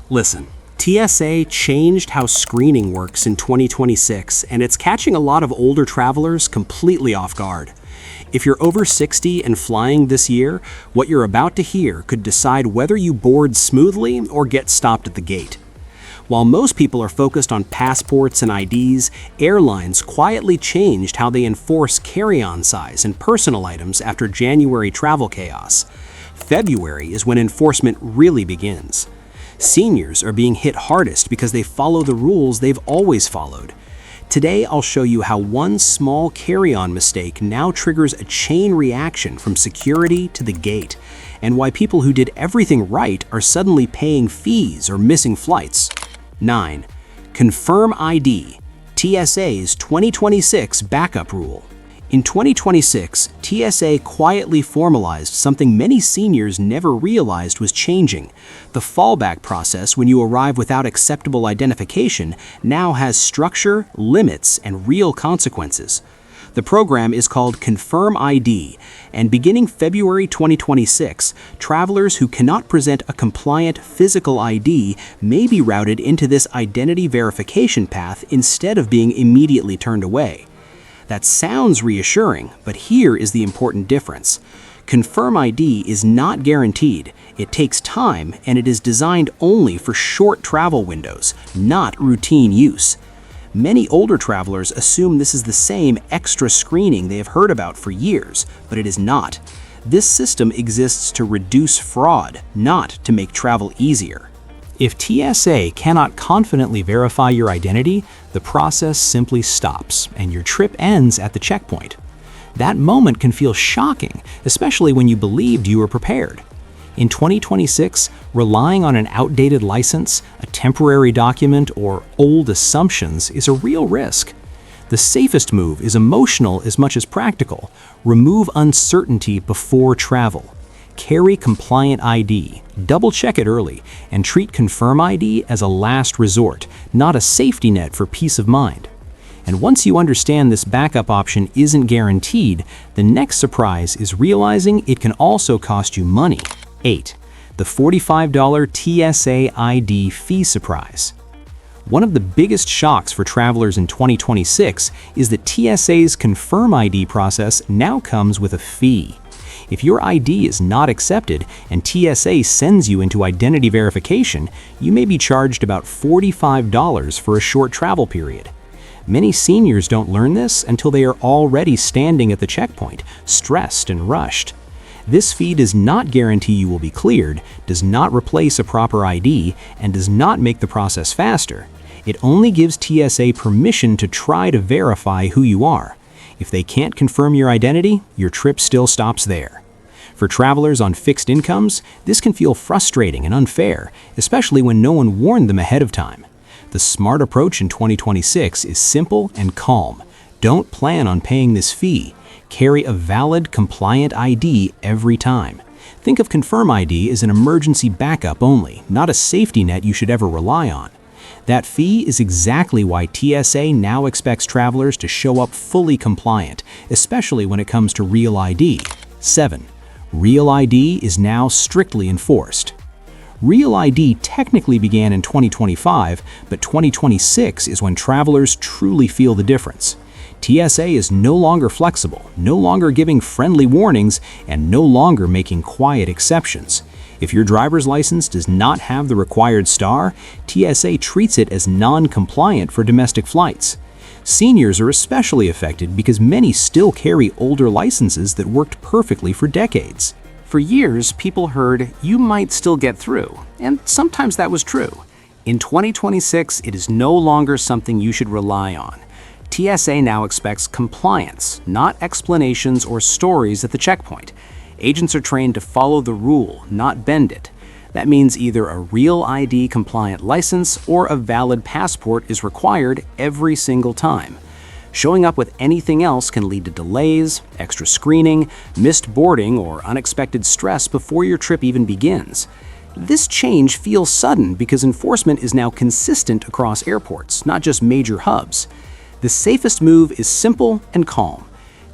Listen, TSA changed how screening works in 2026, and it's catching a lot of older travelers completely off guard. If you're over 60 and flying this year, what you're about to hear could decide whether you board smoothly or get stopped at the gate. While most people are focused on passports and IDs, airlines quietly changed how they enforce carry-on size and personal items after January travel chaos. February is when enforcement really begins. Seniors are being hit hardest because they follow the rules they've always followed. Today, I'll show you how one small carry-on mistake now triggers a chain reaction from security to the gate, and why people who did everything right are suddenly paying fees or missing flights. 9. ConfirmID, TSA's 2026 backup rule. In 2026, TSA quietly formalized something many seniors never realized was changing. The fallback process when you arrive without acceptable identification now has structure, limits, and real consequences. The program is called ConfirmID, and beginning February 2026, travelers who cannot present a compliant physical ID may be routed into this identity verification path instead of being immediately turned away. That sounds reassuring, but here is the important difference. ConfirmID is not guaranteed, it takes time, and it is designed only for short travel windows, not routine use. Many older travelers assume this is the same extra screening they have heard about for years, but it is not. This system exists to reduce fraud, not to make travel easier. If TSA cannot confidently verify your identity, the process simply stops, and your trip ends at the checkpoint. That moment can feel shocking, especially when you believed you were prepared. In 2026, relying on an outdated license, a temporary document, or old assumptions is a real risk. The safest move is emotional as much as practical. Remove uncertainty before travel. Carry compliant ID, double-check it early, and treat ConfirmID as a last resort, not a safety net for peace of mind. And once you understand this backup option isn't guaranteed, the next surprise is realizing it can also cost you money. 8. The $45 TSA ID Fee Surprise. One of the biggest shocks for travelers in 2026 is that TSA's ConfirmID process now comes with a fee. If your ID is not accepted and TSA sends you into identity verification, you may be charged about $45 for a short travel period. Many seniors don't learn this until they are already standing at the checkpoint, stressed and rushed. This fee does not guarantee you will be cleared, does not replace a proper ID, and does not make the process faster. It only gives TSA permission to try to verify who you are. If they can't confirm your identity, your trip still stops there. For travelers on fixed incomes, this can feel frustrating and unfair, especially when no one warned them ahead of time. The smart approach in 2026 is simple and calm. Don't plan on paying this fee. Carry a valid, compliant ID every time. Think of ConfirmID as an emergency backup only, not a safety net you should ever rely on. That fee is exactly why TSA now expects travelers to show up fully compliant, especially when it comes to Real ID. 7. Real ID is now strictly enforced. Real ID technically began in 2025, but 2026 is when travelers truly feel the difference. TSA is no longer flexible, no longer giving friendly warnings, and no longer making quiet exceptions. If your driver's license does not have the required star, TSA treats it as non-compliant for domestic flights. Seniors are especially affected because many still carry older licenses that worked perfectly for decades. For years, people heard, "You might still get through," and sometimes that was true. In 2026, it is no longer something you should rely on. TSA now expects compliance, not explanations or stories at the checkpoint. Agents are trained to follow the rule, not bend it. That means either a Real ID compliant license or a valid passport is required every single time. Showing up with anything else can lead to delays, extra screening, missed boarding, or unexpected stress before your trip even begins. This change feels sudden because enforcement is now consistent across airports, not just major hubs. The safest move is simple and calm.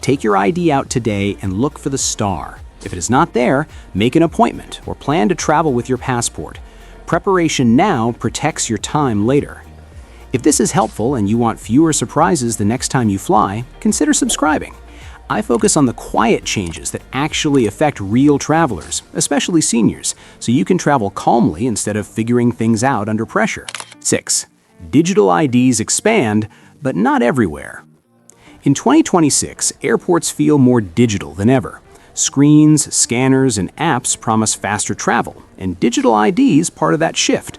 Take your ID out today and look for the star. If it is not there, make an appointment or plan to travel with your passport. Preparation now protects your time later. If this is helpful and you want fewer surprises the next time you fly, consider subscribing. I focus on the quiet changes that actually affect real travelers, especially seniors, so you can travel calmly instead of figuring things out under pressure. 6. Digital IDs expand, but not everywhere. In 2026, airports feel more digital than ever. Screens, scanners, and apps promise faster travel, and digital ID is part of that shift.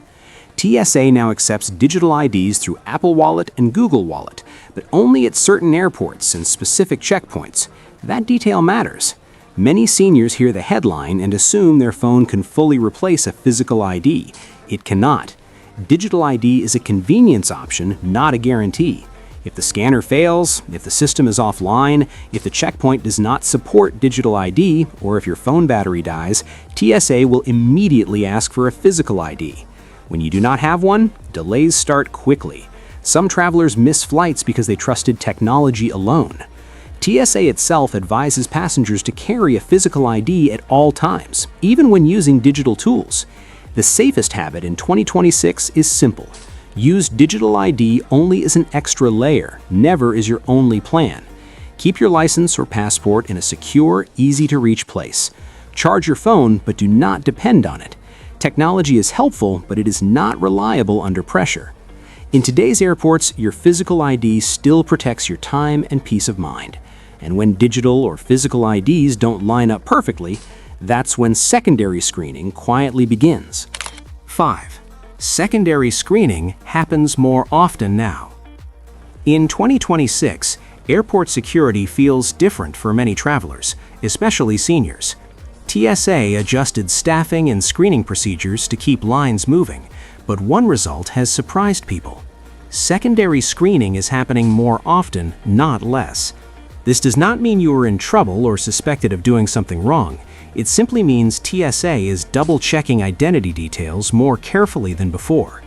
TSA now accepts digital IDs through Apple Wallet and Google Wallet, but only at certain airports and specific checkpoints. That detail matters. Many seniors hear the headline and assume their phone can fully replace a physical ID. It cannot. Digital ID is a convenience option, not a guarantee. If the scanner fails, if the system is offline, if the checkpoint does not support digital ID, or if your phone battery dies, TSA will immediately ask for a physical ID. When you do not have one, delays start quickly. Some travelers miss flights because they trusted technology alone. TSA itself advises passengers to carry a physical ID at all times, even when using digital tools. The safest habit in 2026 is simple. Use digital ID only as an extra layer, never as your only plan. Keep your license or passport in a secure, easy-to-reach place. Charge your phone, but do not depend on it. Technology is helpful, but it is not reliable under pressure. In today's airports, your physical ID still protects your time and peace of mind. And when digital or physical IDs don't line up perfectly, that's when secondary screening quietly begins. 5. Secondary screening happens more often now. In 2026, airport security feels different for many travelers, especially seniors. TSA adjusted staffing and screening procedures to keep lines moving, but one result has surprised people. Secondary screening is happening more often, not less. This does not mean you are in trouble or suspected of doing something wrong. It simply means TSA is double-checking identity details more carefully than before.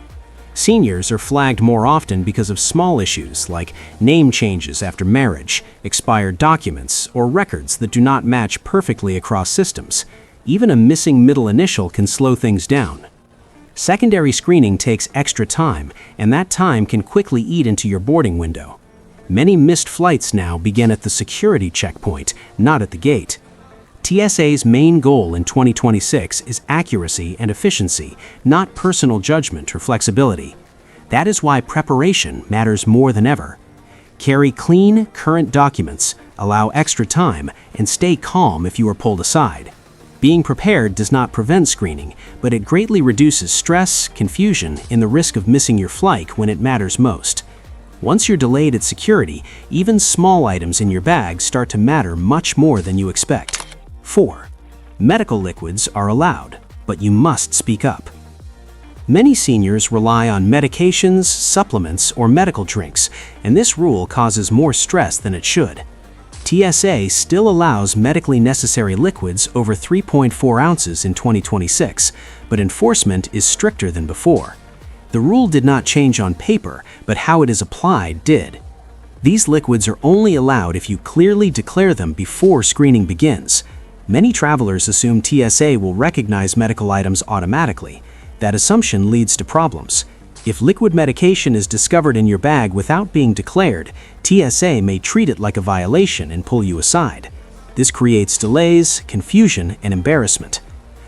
Seniors are flagged more often because of small issues like name changes after marriage, expired documents, or records that do not match perfectly across systems. Even a missing middle initial can slow things down. Secondary screening takes extra time, and that time can quickly eat into your boarding window. Many missed flights now begin at the security checkpoint, not at the gate. TSA's main goal in 2026 is accuracy and efficiency, not personal judgment or flexibility. That is why preparation matters more than ever. Carry clean, current documents, allow extra time, and stay calm if you are pulled aside. Being prepared does not prevent screening, but it greatly reduces stress, confusion, and the risk of missing your flight when it matters most. Once you're delayed at security, even small items in your bag start to matter much more than you expect. 4. Medical liquids are allowed, but you must speak up. Many seniors rely on medications, supplements, or medical drinks, and this rule causes more stress than it should. TSA still allows medically necessary liquids over 3.4 ounces in 2026, but enforcement is stricter than before. The rule did not change on paper, but how it is applied did. These liquids are only allowed if you clearly declare them before screening begins. Many travelers assume TSA will recognize medical items automatically. That assumption leads to problems. If liquid medication is discovered in your bag without being declared, TSA may treat it like a violation and pull you aside. This creates delays, confusion, and embarrassment.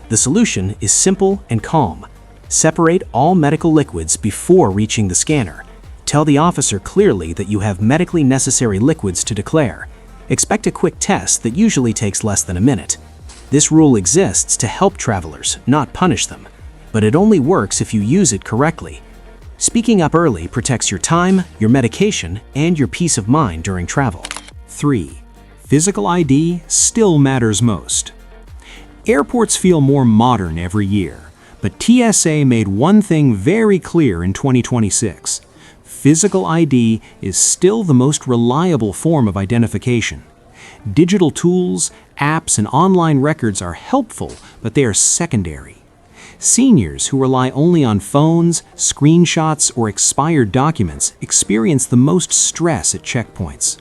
The solution is simple and calm. Separate all medical liquids before reaching the scanner. Tell the officer clearly that you have medically necessary liquids to declare. Expect a quick test that usually takes less than a minute. This rule exists to help travelers, not punish them. But it only works if you use it correctly. Speaking up early protects your time, your medication, and your peace of mind during travel. 3. Physical ID still matters most. Airports feel more modern every year, but TSA made one thing very clear in 2026. Physical ID is still the most reliable form of identification. Digital tools, apps, and online records are helpful, but they are secondary. Seniors who rely only on phones, screenshots, or expired documents experience the most stress at checkpoints.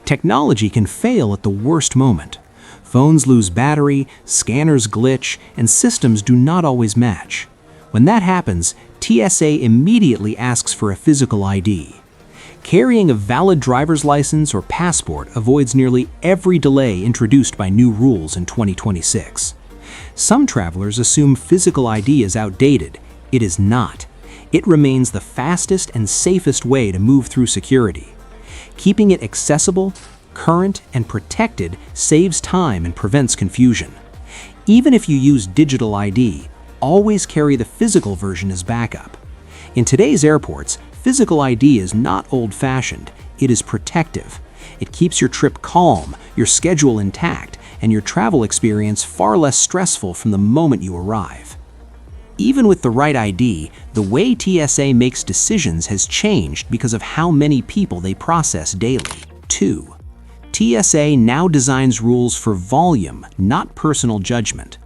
Technology can fail at the worst moment. Phones lose battery, scanners glitch, and systems do not always match. When that happens, TSA immediately asks for a physical ID. Carrying a valid driver's license or passport avoids nearly every delay introduced by new rules in 2026. Some travelers assume physical ID is outdated. It is not. It remains the fastest and safest way to move through security. Keeping it accessible, current, and protected saves time and prevents confusion. Even if you use digital ID, always carry the physical version as backup. In today's airports, physical ID is not old-fashioned, it is protective. It keeps your trip calm, your schedule intact, and your travel experience far less stressful from the moment you arrive. Even with the right ID, the way TSA makes decisions has changed because of how many people they process daily. 2. TSA now designs rules for volume, not personal judgment.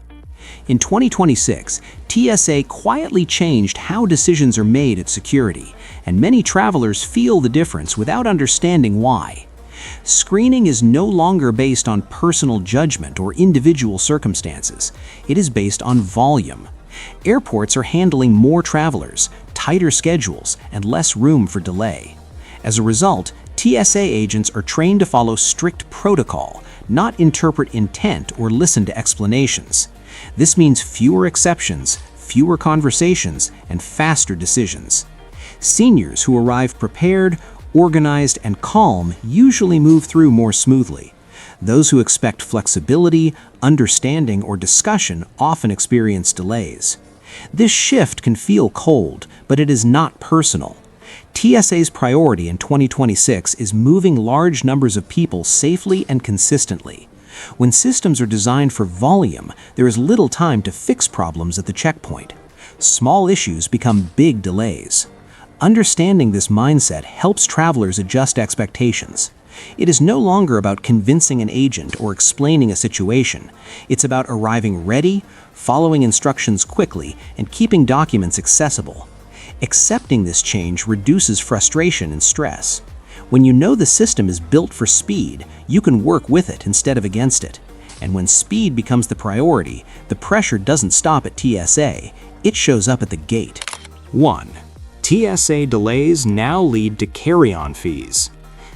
In 2026, TSA quietly changed how decisions are made at security, and many travelers feel the difference without understanding why. Screening is no longer based on personal judgment or individual circumstances. It is based on volume. Airports are handling more travelers, tighter schedules, and less room for delay. As a result, TSA agents are trained to follow strict protocol, not interpret intent or listen to explanations. This means fewer exceptions, fewer conversations, and faster decisions. Seniors who arrive prepared, organized, and calm usually move through more smoothly. Those who expect flexibility, understanding, or discussion often experience delays. This shift can feel cold, but it is not personal. TSA's priority in 2026 is moving large numbers of people safely and consistently. When systems are designed for volume, there is little time to fix problems at the checkpoint. Small issues become big delays. Understanding this mindset helps travelers adjust expectations. It is no longer about convincing an agent or explaining a situation. It's about arriving ready, following instructions quickly, and keeping documents accessible. Accepting this change reduces frustration and stress. When you know the system is built for speed, you can work with it instead of against it. And when speed becomes the priority, the pressure doesn't stop at TSA, it shows up at the gate. 1. TSA delays now lead to carry-on fees.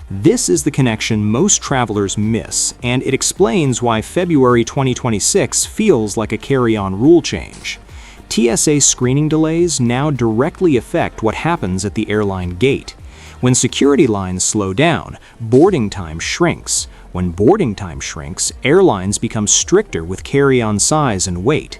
This is the connection most travelers miss, and it explains why February 2026 feels like a carry-on rule change. TSA screening delays now directly affect what happens at the airline gate. When security lines slow down, boarding time shrinks. When boarding time shrinks, airlines become stricter with carry-on size and weight.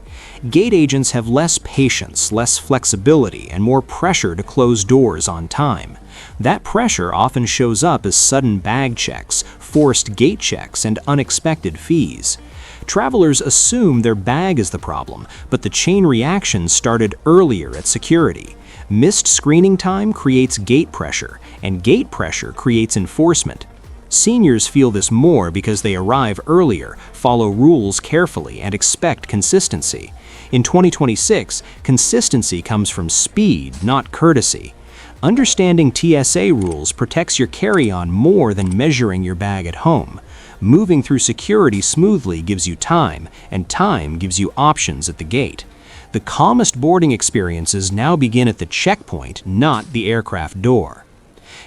Gate agents have less patience, less flexibility, and more pressure to close doors on time. That pressure often shows up as sudden bag checks, forced gate checks, and unexpected fees. Travelers assume their bag is the problem, but the chain reaction started earlier at security. Missed screening time creates gate pressure, and gate pressure creates enforcement. Seniors feel this more because they arrive earlier, follow rules carefully, and expect consistency. In 2026, consistency comes from speed, not courtesy. Understanding TSA rules protects your carry-on more than measuring your bag at home. Moving through security smoothly gives you time, and time gives you options at the gate. The calmest boarding experiences now begin at the checkpoint, not the aircraft door.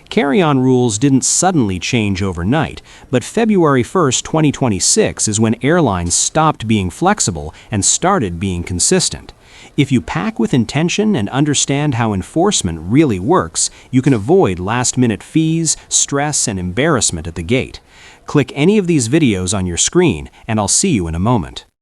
Carry-on rules didn't suddenly change overnight, but February 1, 2026 is when airlines stopped being flexible and started being consistent. If you pack with intention and understand how enforcement really works, you can avoid last-minute fees, stress, and embarrassment at the gate. Click any of these videos on your screen, and I'll see you in a moment.